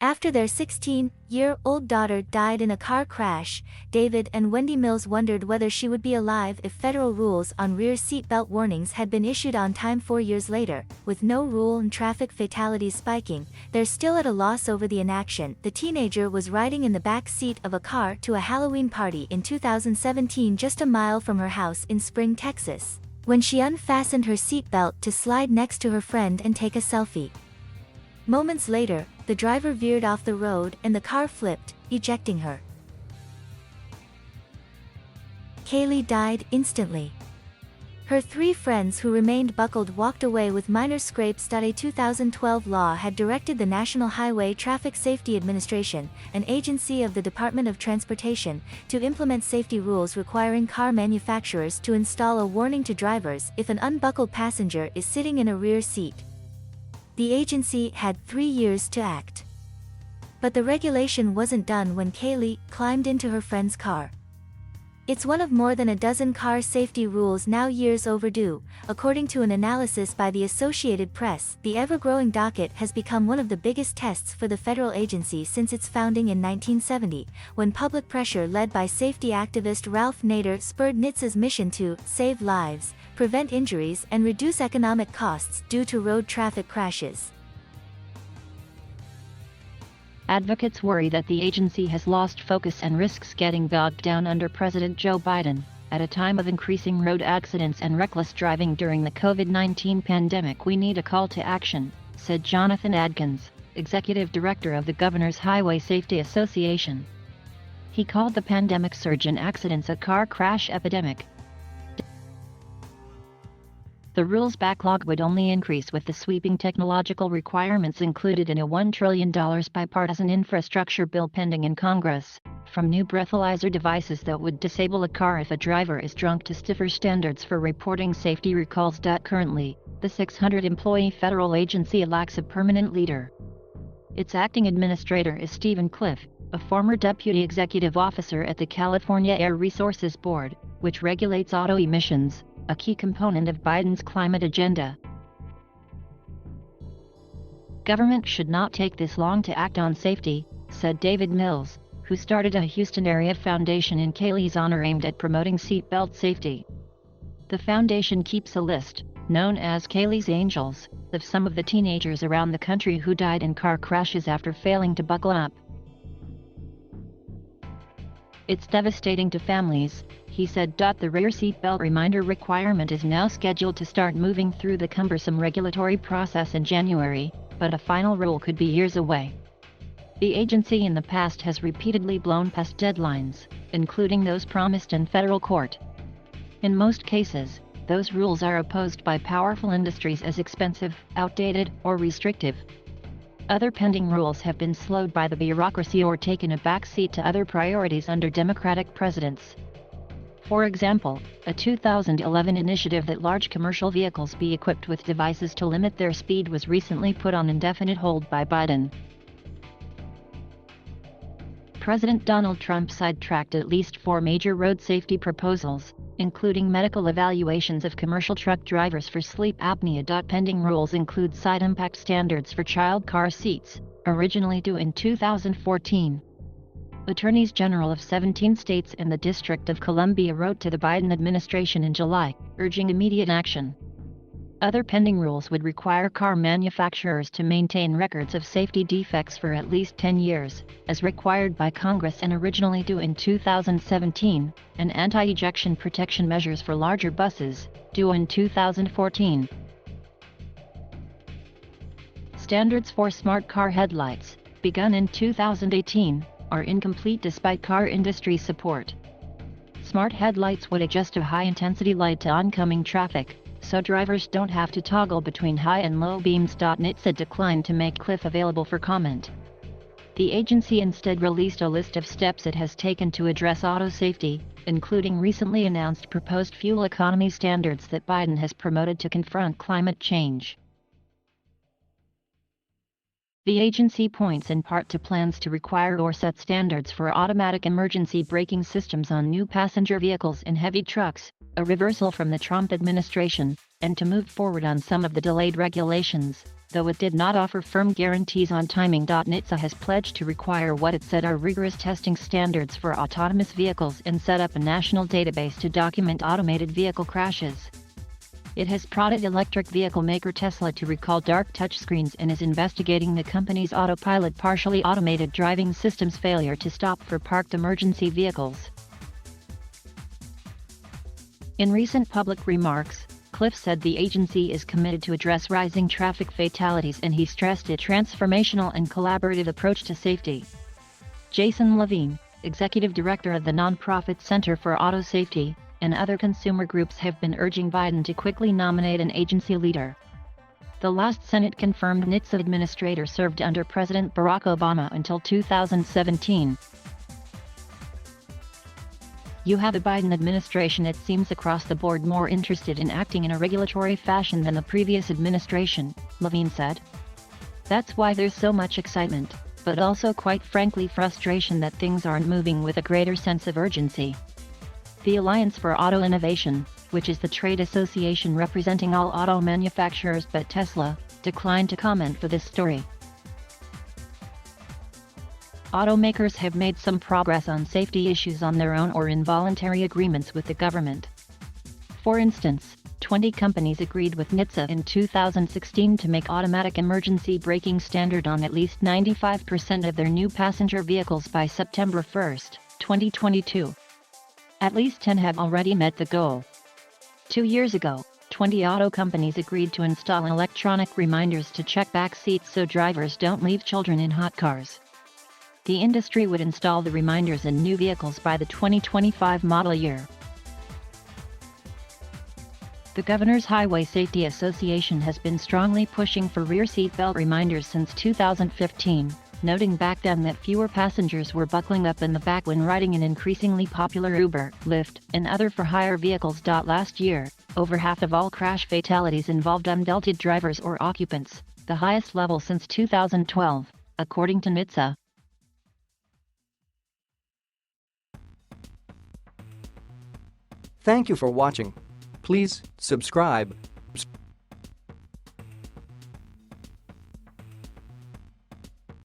After their 16-year-old daughter died in a car crash, David and Wendy Mills wondered whether she would be alive if federal rules on rear seatbelt warnings had been issued on time 4 years later. With no rule and traffic fatalities spiking, they're still at a loss over the inaction. The teenager was riding in the back seat of a car to a Halloween party in 2017 just a mile from her house in Spring, Texas, when she unfastened her seatbelt to slide next to her friend and take a selfie. Moments later, the driver veered off the road and the car flipped, ejecting her. Kaylee died instantly. Her 3 friends who remained buckled walked away with minor scrapes. A 2012 law had directed the National Highway Traffic Safety Administration, an agency of the Department of Transportation, to implement safety rules requiring car manufacturers to install a warning to drivers if an unbuckled passenger is sitting in a rear seat. The agency had 3 years to act. But the regulation wasn't done when Kaylee climbed into her friend's car. It's one of more than a dozen car safety rules now years overdue. According to an analysis by the Associated Press, the ever-growing docket has become one of the biggest tests for the federal agency since its founding in 1970, when public pressure led by safety activist Ralph Nader spurred NHTSA's mission to save lives, prevent injuries, and reduce economic costs due to road traffic crashes. Advocates worry that the agency has lost focus and risks getting bogged down under President Joe Biden. At a time of increasing road accidents and reckless driving during the COVID-19 pandemic, we need a call to action, said Jonathan Adkins, executive director of the Governor's Highway Safety Association. He called the pandemic surge in accidents a car crash epidemic. The rules backlog would only increase with the sweeping technological requirements included in a $1 trillion bipartisan infrastructure bill pending in Congress, from new breathalyzer devices that would disable a car if a driver is drunk to stiffer standards for reporting safety recalls. Currently, the 600-employee federal agency lacks a permanent leader. Its acting administrator is Stephen Cliff, a former deputy executive officer at the California Air Resources Board, which regulates auto emissions, a key component of Biden's climate agenda. Government should not take this long to act on safety, said David Mills, who started a Houston-area foundation in Kaylee's honor aimed at promoting seatbelt safety. The foundation keeps a list, known as Kaylee's Angels, of some of the teenagers around the country who died in car crashes after failing to buckle up. It's devastating to families, he said. The rear seatbelt reminder requirement is now scheduled to start moving through the cumbersome regulatory process in January, but a final rule could be years away. The agency in the past has repeatedly blown past deadlines, including those promised in federal court. In most cases, those rules are opposed by powerful industries as expensive, outdated, or restrictive. Other pending rules have been slowed by the bureaucracy or taken a backseat to other priorities under Democratic presidents. For example, a 2011 initiative that large commercial vehicles be equipped with devices to limit their speed was recently put on indefinite hold by Biden. President Donald Trump sidetracked at least 4 major road safety proposals, including medical evaluations of commercial truck drivers for sleep apnea. Pending rules include side impact standards for child car seats, originally due in 2014. Attorneys General of 17 states and the District of Columbia wrote to the Biden administration in July, urging immediate action. Other pending rules would require car manufacturers to maintain records of safety defects for at least 10 years, as required by Congress and originally due in 2017, and anti-ejection protection measures for larger buses, due in 2014. Standards for smart car headlights, begun in 2018, are incomplete despite car industry support. Smart headlights would adjust a high-intensity light to oncoming traffic, so drivers don't have to toggle between high and low beams. NHTSA declined to make Cliff available for comment. The agency instead released a list of steps it has taken to address auto safety, including recently announced proposed fuel economy standards that Biden has promoted to confront climate change. The agency points in part to plans to require or set standards for automatic emergency braking systems on new passenger vehicles and heavy trucks, a reversal from the Trump administration, and to move forward on some of the delayed regulations, though it did not offer firm guarantees on timing. NHTSA has pledged to require what it said are rigorous testing standards for autonomous vehicles and set up a national database to document automated vehicle crashes. It has prodded electric vehicle maker Tesla to recall dark touchscreens and is investigating the company's autopilot partially automated driving system's failure to stop for parked emergency vehicles. In recent public remarks, Cliff said the agency is committed to address rising traffic fatalities, and he stressed a transformational and collaborative approach to safety. Jason Levine, executive director of the nonprofit Center for Auto Safety, and other consumer groups have been urging Biden to quickly nominate an agency leader. The last Senate-confirmed NHTSA administrator served under President Barack Obama until 2017. You have the Biden administration, it seems, across the board more interested in acting in a regulatory fashion than the previous administration, Levine said. That's why there's so much excitement, but also quite frankly frustration that things aren't moving with a greater sense of urgency. The Alliance for Auto Innovation, which is the trade association representing all auto manufacturers but Tesla, declined to comment for this story. Automakers have made some progress on safety issues on their own or in voluntary agreements with the government. For instance, 20 companies agreed with NHTSA in 2016 to make automatic emergency braking standard on at least 95% of their new passenger vehicles by September 1, 2022. At least 10 have already met the goal. 2 years ago, 20 auto companies agreed to install electronic reminders to check back seats so drivers don't leave children in hot cars. The industry would install the reminders in new vehicles by the 2025 model year. The Governor's Highway Safety Association has been strongly pushing for rear seat belt reminders since 2015, noting back then that fewer passengers were buckling up in the back when riding in increasingly popular Uber, Lyft, and other for-hire vehicles. Last year, over half of all crash fatalities involved unbelted drivers or occupants, the highest level since 2012, according to NHTSA. Thank you for watching. Please subscribe